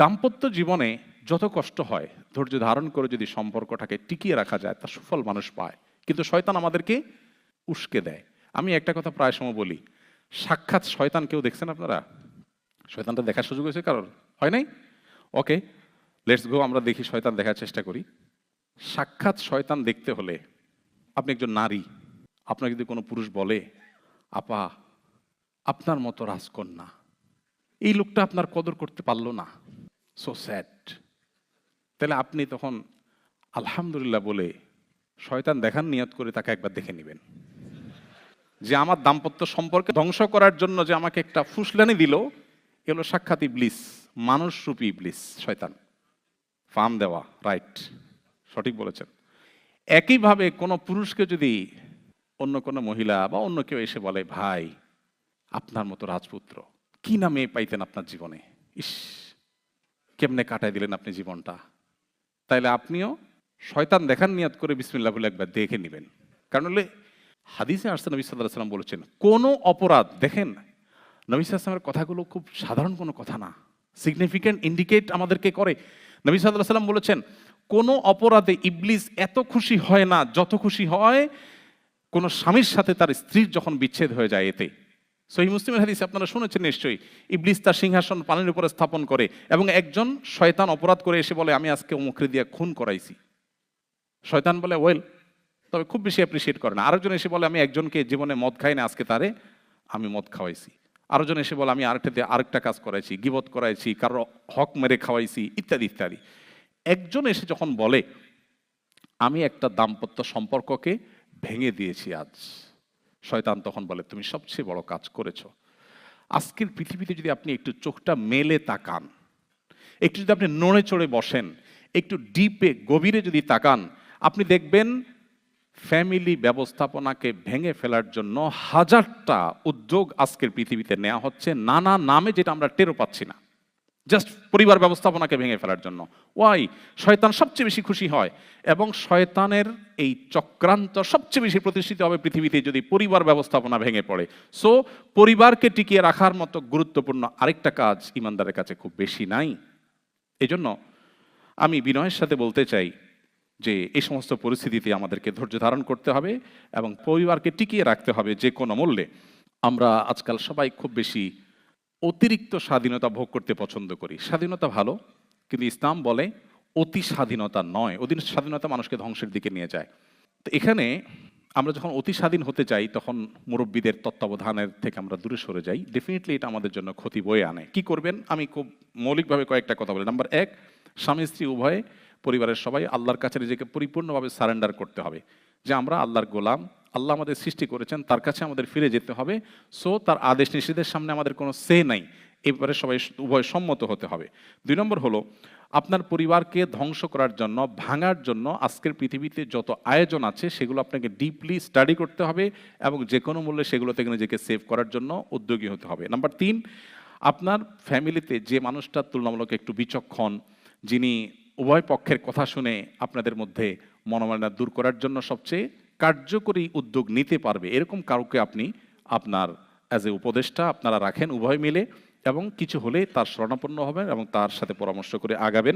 দাম্পত্য জীবনে যত কষ্ট হয়, ধৈর্য ধারণ করে যদি সম্পর্কটাকে টিকিয়ে রাখা যায়, তার সুফল মানুষ পায়। কিন্তু শয়তান আমাদেরকে উস্কে দেয়। আমি একটা কথা প্রায় সময় বলি, সাক্ষাৎ শয়তান কেউ দেখছেন আপনারা? শয়তানটা দেখার সুযোগ হয়েছে কারোর? হয় নাই? ওকে, লেটস গো, আমরা দেখি, শয়তান দেখার চেষ্টা করি। সাক্ষাৎ শয়তান দেখতে হলে আপনি একজন নারী, আপনাকে যদি কোনো পুরুষ বলে, আপা আপনার মতো রাজকন্যা, এই লোকটা আপনার কদর করতে পারলো না, সো স্যাড, তাহলে আপনি তখন আলহামদুলিল্লাহ বলে শয়তান দেখার নিয়ত করে তাকে একবার দেখে নেবেন, যে আমার দাম্পত্য সম্পর্কে ধ্বংস করার জন্য যে আমাকে একটা ফুসলানি দিল, এগুলো সাক্ষাৎ ইবলিস, মানুষরূপী ইবলিস, শয়তান। ফার্ম দেওয়া, রাইট, সঠিক বলেছেন। একইভাবে কোনো পুরুষকে যদি অন্য কোনো মহিলা বা অন্য কেউ এসে বলে, ভাই আপনার মতো রাজপুত্র কি না মেয়ে পাইতেন আপনার জীবনে, ইস কেমনে কাটাই দিলেন আপনি জীবনটা, তাইলে আপনিও শয়তান দেখার নিয়ত করে বিসমিল্লাহ বলে একবার দেখে নেবেন। কারণ হলে হাদিসে আসছে, নবী সাল্লাল্লাহু আলাইহি ওয়াসাল্লাম বলেছেন, কোনো অপরাধ, দেখেন নবী সাল্লাল্লাহু আলাইহি ওয়াসাল্লামের কথাগুলো খুব সাধারণ কোনো কথা না, সিগনিফিক্যান্ট ইন্ডিকেট আমাদেরকে করে। নবী সাল্লাল্লাহু আলাইহি ওয়াসাল্লাম বলেছেন, কোনো অপরাধে ইবলিস এত খুশি হয় না যত খুশি হয় কোনো স্বামীর সাথে তার স্ত্রীর যখন বিচ্ছেদ হয়ে যায়। এতে সহিহ মুসলিমের হাদিস আপনারা শুনেছেন নিশ্চয়ই, ইবলিস তার সিংহাসন পানির উপরে স্থাপন করে এবং একজন শয়তান অপরাধ করে এসে বলে, আমি আজকে অমুকরে দিয়ে খুন করাইছি। শয়তান বলে ওয়েল, তবে খুব বেশি অ্যাপ্রিসিয়েট করে না। আরেকজন এসে বলে, আমি একজনকে জীবনে মদ খাই না, আজকে তারে আমি মদ খাওয়াইছি। আরেকজন এসে বলে, আমি আরেকটা কাজ করাইছি, গিবত করাইছি, কারো হক মেরে খাওয়াইছি, ইত্যাদি ইত্যাদি। একজন এসে যখন বলে, আমি একটা দাম্পত্য সম্পর্ককে ভেঙে দিয়েছি আজ, শয়তান তখন বলে, তুমি সবচেয়ে বড় কাজ করেছো। আজকের পৃথিবীতে যদি আপনি একটু চোখটা মেলে তাকান, একটু যদি আপনি নড়ে চড়ে বসেন, একটু ডিপে গভীরে যদি তাকান, আপনি দেখবেন ফ্যামিলি ব্যবস্থাপনাকে ভেঙে ফেলার জন্য হাজারটা উদ্যোগ আজকের পৃথিবীতে নেওয়া হচ্ছে, নানা নামে, যেটা আমরা টেরও পাচ্ছি না, জাস্ট পরিবার ব্যবস্থাপনাকে ভেঙে ফেলার জন্য। ওয়াই? শয়তান সবচেয়ে বেশি খুশি হয় এবং শয়তানের এই চক্রান্ত সবচেয়ে বেশি প্রতিষ্ঠিত হবে পৃথিবীতে যদি পরিবার ব্যবস্থাপনা ভেঙে পড়ে। সো পরিবারকে টিকিয়ে রাখার মতো গুরুত্বপূর্ণ আরেকটা কাজ ইমানদারের কাছে খুব বেশি নাই। এজন্য আমি বিনয়ের সাথে বলতে চাই যে এই সমস্ত পরিস্থিতিতে আমাদেরকে ধৈর্য ধারণ করতে হবে এবং পরিবারকে টিকিয়ে রাখতে হবে যে কোনো মূল্যে। আমরা আজকাল সবাই খুব বেশি অতিরিক্ত স্বাধীনতা ভোগ করতে পছন্দ করি। স্বাধীনতা ভালো, কিন্তু ইসলাম বলে অতি স্বাধীনতা নয়। অতি স্বাধীনতা মানুষকে ধ্বংসের দিকে নিয়ে যায়। তো এখানে আমরা যখন অতি স্বাধীন হতে চাই, তখন মুরব্বীদের তত্ত্বাবধানের থেকে আমরা দূরে সরে যাই। ডেফিনেটলি এটা আমাদের জন্য ক্ষতি বয়ে আনে। কি করবেন? আমি খুব মৌলিকভাবে কয়েকটা কথা বলি। নাম্বার 1, স্বামী স্ত্রী উভয়ে, পরিবারের সবাই আল্লাহর কাছে নিজেকে পরিপূর্ণভাবে সারেন্ডার করতে হবে, যে আমরা আল্লাহর গোলাম, আল্লাহ আমাদের সৃষ্টি করেছেন, তার কাছে আমাদের ফিরে যেতে হবে। সো তার আদেশ নিষেধের সামনে আমাদের কোনো সে নাই, এবারে সবাই উভয় সম্মত হতে হবে। 2 নম্বর হলো, আপনার পরিবারকে ধ্বংস করার জন্য, ভাঙার জন্য আজকের পৃথিবীতে যত আয়োজন আছে সেগুলো আপনাকে ডিপলি স্টাডি করতে হবে এবং যে কোনো মূল্যে সেগুলো থেকে নিজেকে সেভ করার জন্য উদ্যোগী হতে হবে। নাম্বার 3, আপনার ফ্যামিলিতে যে মানুষটা তুলনামূলক একটু বিচক্ষণ, যিনি উভয় পক্ষের কথা শুনে আপনাদের মধ্যে মনোমালিন্য দূর করার জন্য সবচেয়ে কার্যকরী উদ্যোগ নিতে পারবে, এরকম কাউকে আপনি আপনার অ্যাজ এ উপদেষ্টা আপনারা রাখেন উভয় মিলে, এবং কিছু হলে তার শরণাপন্ন হবেন এবং তার সাথে পরামর্শ করে আগাবেন।